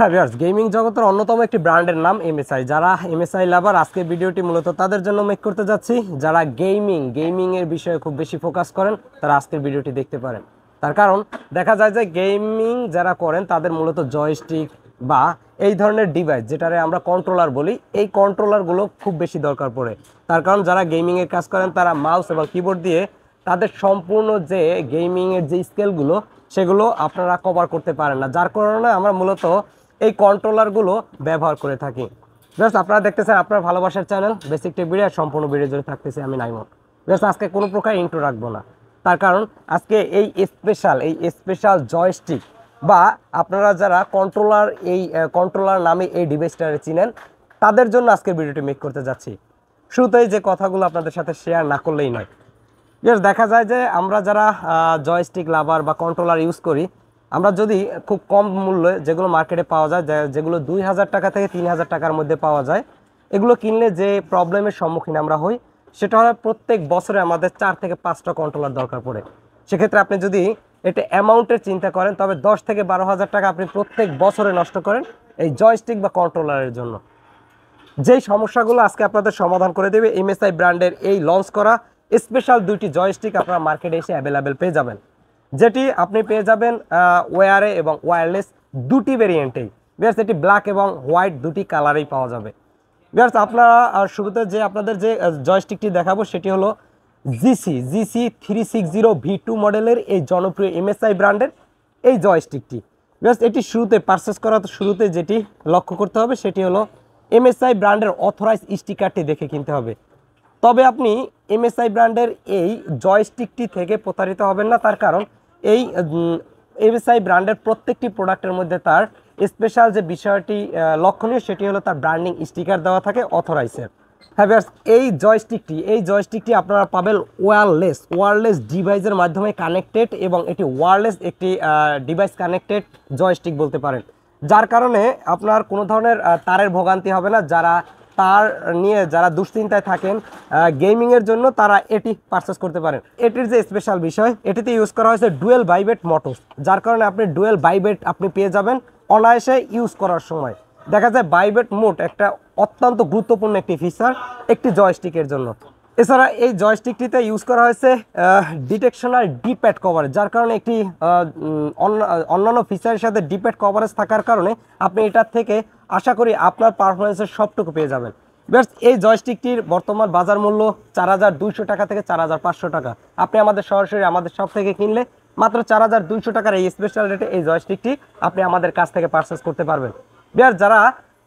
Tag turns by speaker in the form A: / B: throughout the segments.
A: হ্যাঁ viewers, gaming জগতের অন্যতম একটি ব্র্যান্ডের নাম এমএসআই। যারা এমএসআই লাভার, আজকের ভিডিওটি মূলত তাদের জন্য মেক করতে যাচ্ছি। যারা গেমিং এর বিষয়ে খুব বেশি ফোকাস করেন তারা আজকের ভিডিওটি দেখতে পারেন। তার কারণ দেখা যায় যে গেমিং যারা করেন তাদের মূলত জয়স্টিক বা এই ধরনের ডিভাইস, যেটারে আমরা কন্ট্রোলার বলি, এই কন্ট্রোলারগুলো খুব বেশি দরকার পড়ে। তার কারণ যারা গেমিংয়ের কাজ করেন তারা মাউস এবং কিবোর্ড দিয়ে তাদের সম্পূর্ণ যে গেমিংয়ের যে স্কেলগুলো সেগুলো আপনারা কভার করতে পারেন না, যার কারণে আমরা মূলত এই কন্ট্রোলারগুলো ব্যবহার করে থাকি। জাস্ট আপনারা দেখতেছেন আপনার ভালোবাসার চ্যানেল বেসিক টেক ভিডিও, সম্পূর্ণ ভিডিও জুড়ে থাকতেছে আমি নাইমন। জাস্ট আজকে কোনো প্রকার ইন্ট্রো রাখবো না, তার কারণ আজকে এই স্পেশাল জয়স্টিক বা আপনারা যারা কন্ট্রোলার নামে এই ডিভাইসটা চিনেন তাদের জন্য আজকের ভিডিওটি মেক করতে যাচ্ছি। শুরুতেই যে কথাগুলো আপনাদের সাথে শেয়ার না করলেই নয়। জাস্ট দেখা যায় যে আমরা যারা জয়স্টিক লাভার বা কন্ট্রোলার ইউজ করি, আমরা যদি খুব কম মূল্যে যেগুলো মার্কেটে পাওয়া যায়, যেগুলো 2000 টাকা থেকে 3000 টাকার মধ্যে পাওয়া যায়, এগুলো কিনলে যে প্রবলেমের সম্মুখীন আমরা হই সেটা হলো প্রত্যেক বছরে আমাদের 4 থেকে 5টা কন্ট্রোলার দরকার পড়ে। সেক্ষেত্রে আপনি যদি এটা অ্যামাউন্টের চিন্তা করেন তবে 10 থেকে 12,000 টাকা আপনি প্রত্যেক বছরে নষ্ট করেন এই জয়স্টিক বা কন্ট্রোলারের জন্য। যেই সমস্যাগুলো আজকে আপনাদের সমাধান করে দেবে এমএসআই ব্র্যান্ডের এই লঞ্চ করা স্পেশাল দুইটি জয়স্টিক আপনারা মার্কেটে এসে অ্যাভেলেবেল পেয়ে যাবেন, যেটি আপনি পেয়ে যাবেন ওয়্যারে এবং ওয়্যারলেস দুটি ভেরিয়েন্টেই। বিয়ার্স এটি ব্ল্যাক এবং হোয়াইট দুটি কালারেই পাওয়া যাবে। বিয়ার্স আপনারা শুরুতে যে আপনাদের যে জয়স্টিকটি দেখাবো সেটি হলো জিসি 360V2 মডেলের এই জনপ্রিয় এমএসআই ব্র্যান্ডের এই জয়স্টিকটি। বিয়ার্স এটি শুরুতে পারচেস করার শুরুতে যেটি লক্ষ্য করতে হবে সেটি হলো এমএসআই ব্র্যান্ডের অথরাইজ স্টিকারটি দেখে কিনতে হবে। তবে আপনি এমএসআই ব্র্যান্ডের এই জয়স্টিকটি থেকে প্রতারিত হবেন না, তার কারণ এই এমএসআই ব্র্যান্ডের প্রত্যেকটি প্রোডাক্টের মধ্যে তার স্পেশাল যে বিষয়টি লক্ষণীয় সেটি হলো তার ব্র্যান্ডিং স্টিকার দেওয়া থাকে অথরাইজের। হ্যাঁ ভিউয়ার্স, এই জয়স্টিকটি আপনারা পাবেন ওয়্যারলেস ডিভাইসের মাধ্যমে কানেক্টেড, এবং এটি ওয়্যারলেস একটি ডিভাইস কানেক্টেড জয়স্টিক বলতে পারেন, যার কারণে আপনার কোনো ধরনের তারের ভোগান্তি হবে না। যারা দুশ্চিন্তায় থাকেন গেমিংয়ের জন্য তারা এটি পারচেস করতে পারেন। এটির যে স্পেশাল বিষয়, এটিতে ইউজ করা হয়েছে ডুয়েল বাইবেট মোটরস, যার কারণে আপনি ডুয়েল বাইবেট আপনি পেয়ে যাবেন অনায়াসে ইউজ করার সময়। দেখা যায় বাইবেট মোড একটা অত্যন্ত গুরুত্বপূর্ণ একটি ফিচার একটি জয়স্টিকের জন্য। এছাড়া এই জয়স্টিকটিতে ইউজ করা হয়েছে ডিটেকশনাল ডিপ্যাড কভারেজ, যার কারণে একটি অন্যান্য ফিচারের সাথে ডিপ্যাড কভারেজ থাকার কারণে আপনি এটার থেকে আশা করি আপনার পারফরমেন্সের সবটুকু পেয়ে যাবেন। বেস্ট এই জয়স্টিকটির বর্তমান বাজার মূল্য 4200 টাকা থেকে 4500 টাকা। আপনি সরাসরি আমাদের শপ থেকে কিনলে মাত্র 4200 টাকার এই স্পেশাল রেটে এই জয়স্টিকটি আপনি আমাদের কাছ থেকে পারচেস করতে পারবেন। বিয়ার যারা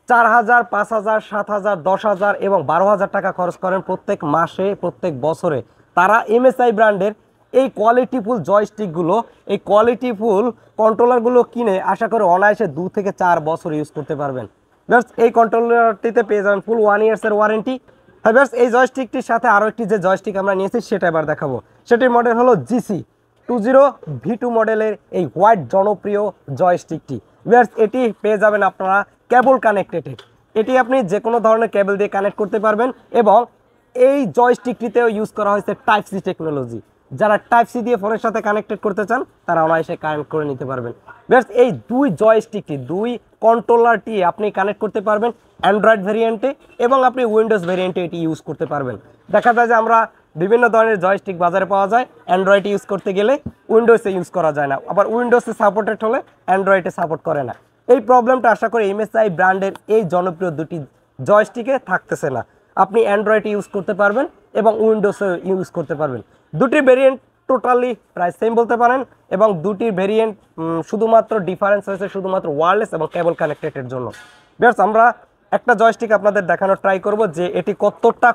A: 4000, 5000, 7000, 10,000 এবং 12,000 টাকা খরচ করেন প্রত্যেক মাসে প্রত্যেক বছরে, তারা এমএসআই ব্র্যান্ডের এই কোয়ালিটিফুল জয়স্টিকগুলো, এই কোয়ালিটিফুল কন্ট্রোলারগুলো কিনে আশা করে অনায়াসে 2 থেকে 4 বছর ইউজ করতে পারবেন। ব্যাস এই কন্ট্রোলারটিতে পেয়ে যাবেন ফুল 1 ইয়ার্সের ওয়ারেন্টি। হ্যাঁ ব্যাস এই জয়স্টিকটির সাথে আরও একটি যে জয়স্টিক আমরা নিয়েছি সেটা এবার দেখাবো। সেটির মডেল হলো জিসি 20V2 মডেলের এই হোয়াইট জনপ্রিয় জয়স্টিকটি। ব্যাস এটি পেয়ে যাবেন আপনারা কেবল কানেক্টেড। এটি আপনি যে কোনো ধরনের কেবল দিয়ে কানেক্ট করতে পারবেন, এবং এই জয়স্টিকটিতেও ইউজ করা হয়েছে টাইপ সি টেকনোলজি। যারা টাইপ সি দিয়ে ফোনের সাথে কানেক্টেড করতে চান তারা অনায়াসে কানেক্ট করে নিতে পারবেন। ব্যাস এই দুই কন্ট্রোলারটি আপনি কানেক্ট করতে পারবেন অ্যান্ড্রয়েড ভেরিয়েন্টে, এবং আপনি উইন্ডোজ ভেরিয়েন্টে এটি ইউজ করতে পারবেন। দেখা যায় যে আমরা বিভিন্ন ধরনের জয়স্টিক বাজারে পাওয়া যায়, অ্যান্ড্রয়েডে ইউজ করতে গেলে উইন্ডোজে ইউজ করা যায় না, আবার উইন্ডোজে সাপোর্টেড হলে অ্যান্ড্রয়েডে সাপোর্ট করে না। এই প্রবলেমটা আশা করি এমএসআই ব্র্যান্ডের এই জনপ্রিয় দুটি জয়স্টিকে থাকতেছে না। আপনি অ্যান্ড্রয়েডে ইউজ করতে পারবেন এবং উইন্ডোজে ইউজ করতে পারবেন। দুটির ভেরিয়েন্ট টোটালি প্রায় সেম বলতে পারেন, এবং দুটির ভেরিয়েন্ট শুধুমাত্র ডিফারেন্স হয়েছে শুধুমাত্র ওয়্যারলেস এবং কেবল কানেক্টেডের জন্য। বিকজ আমরা একটা জয়স্টিক আপনাদের দেখানোর ট্রাই করব যে এটি কতটা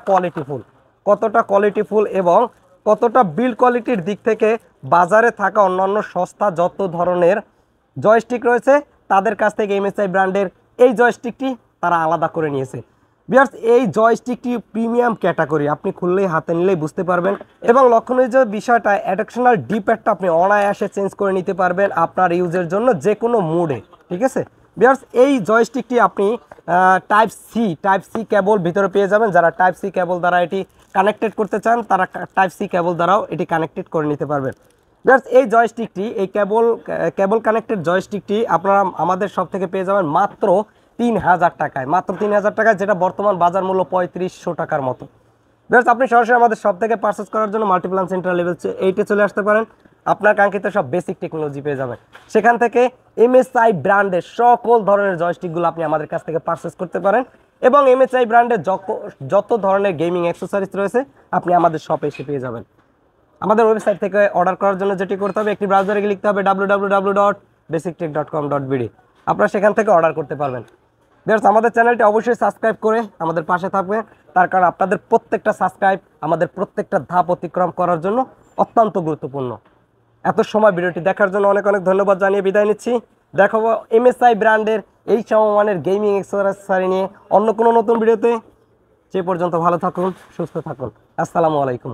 A: কোয়ালিটিফুল এবং কতটা বিল্ড কোয়ালিটির দিক থেকে বাজারে থাকা অন্যান্য সস্তা যত ধরনের জয়স্টিক রয়েছে তাদের কাছ থেকে এমএসআই ব্র্যান্ডের এই জয়স্টিকটি তারা আলাদা করে নিয়েছে। বিয়ার্স এই জয়স্টিকটি প্রিমিয়াম ক্যাটাগরি, আপনি খুললেই হাতে নিলেই বুঝতে পারবেন, এবং লক্ষণীয় যে বিষয়টা অ্যাডিশনাল ডিপ্যাডটা আপনি অনায়াসে চেঞ্জ করে নিতে পারবেন আপনার ইউজের জন্য যে কোনো মুডে। ঠিক আছে বিয়ার্স, এই জয়স্টিকটি আপনি টাইপ সি কেবল ভিতরে পেয়ে যাবেন। যারা টাইপ সি কেবল দ্বারা এটি কানেক্টেড করতে চান তারা টাইপ সি কেবল দ্বারাও এটি কানেক্টেড করে নিতে পারবেন। জাস্ট এই জয়স্টিকটি, এই কেবল কানেক্টেড জয়স্টিকটি আপনারা আমাদের সব থেকে পেয়ে যাবেন মাত্র 3000 টাকায়, মাত্র 3000 টাকায়, যেটা বর্তমান বাজার মূল্য 3500 টাকার মতো। জাস্ট আপনি সরাসরি আমাদের সব থেকে পারচেস করার জন্য মাল্টিপ্লান সেন্টার লেভেল 8-এ চলে আসতে পারেন। আপনার কাঙ্ক্ষিত সব বেসিক টেকনোলজি পেয়ে যাবেন। সেখান থেকে এমএসআই ব্র্যান্ডের সকল ধরনের জয়স্টিকগুলো আপনি আমাদের কাছ থেকে পারচেস করতে পারেন, এবং এমএসআই ব্র্যান্ডের যত ধরনের গেমিং অ্যাক্সেসরিজ রয়েছে আপনি আমাদের শপে এসে পেয়ে যাবেন। আমাদের ওয়েবসাইট থেকে অর্ডার করার জন্য যেটি করতে হবে, একটি ব্রাউজারে গিয়ে লিখতে হবে www.basictech.com.bd। আপনারা সেখান থেকে অর্ডার করতে পারবেন। ভিউয়ার্স, আমাদের চ্যানেলটি অবশ্যই সাবস্ক্রাইব করে আমাদের পাশে থাকবেন, তার কারণ আপনাদের প্রত্যেকটা সাবস্ক্রাইব আমাদের প্রত্যেকটা ধাপ অতিক্রম করার জন্য অত্যন্ত গুরুত্বপূর্ণ। এত সময় ভিডিওটি দেখার জন্য অনেক অনেক ধন্যবাদ জানিয়ে বিদায় নিচ্ছি। দেখাবো এমএসআই ব্র্যান্ডের এই সমমানের গেমিং অ্যাক্সেসরি নিয়ে অন্য কোনো নতুন ভিডিওতে। সে পর্যন্ত ভালো থাকুন, সুস্থ থাকুন। আসসালামু আলাইকুম।